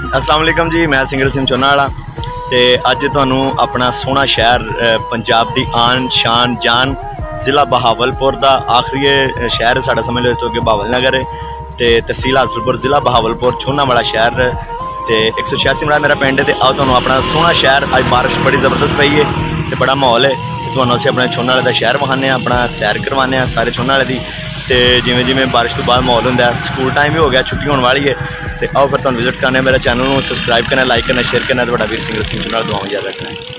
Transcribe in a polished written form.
अस्सलाम वालेकुम जी, मैं सिंगर सिंह चोना वाला ते अज तुहानू अपना सोहना शहर पंजाब की आन शान जान जिला बहावलपुर का आखिरी शहर साड़ा समझ लो तो कि बहावल नगर है तो तहसील हासलपुर जिला बहावलपुर छोना वाला शहर तो 186 बड़ा मेरा पिंड है। तो आओ तुहानू अपना सोहना शहर, अज बारिश बड़ी ज़बरदस्त पई है तो बड़ा माहौल है, तो असीं अपने छोना वाले का शहर विखाने, अपना सैर करवाने सारे छोना वाले की। तो जिमें जिमें बारिश तो बाद माहौल होंदा है, स्कूल टाइम भी हो गया, छुट्टी होने वाली है, तो आओ फिर तुहानू विजिट करने, मेरा चैनल को सबसक्राइब करना, लाइक करना, शेयर करना, तो बड़ा वीर सिंगर सिंह चोना दुआओं याद रखना।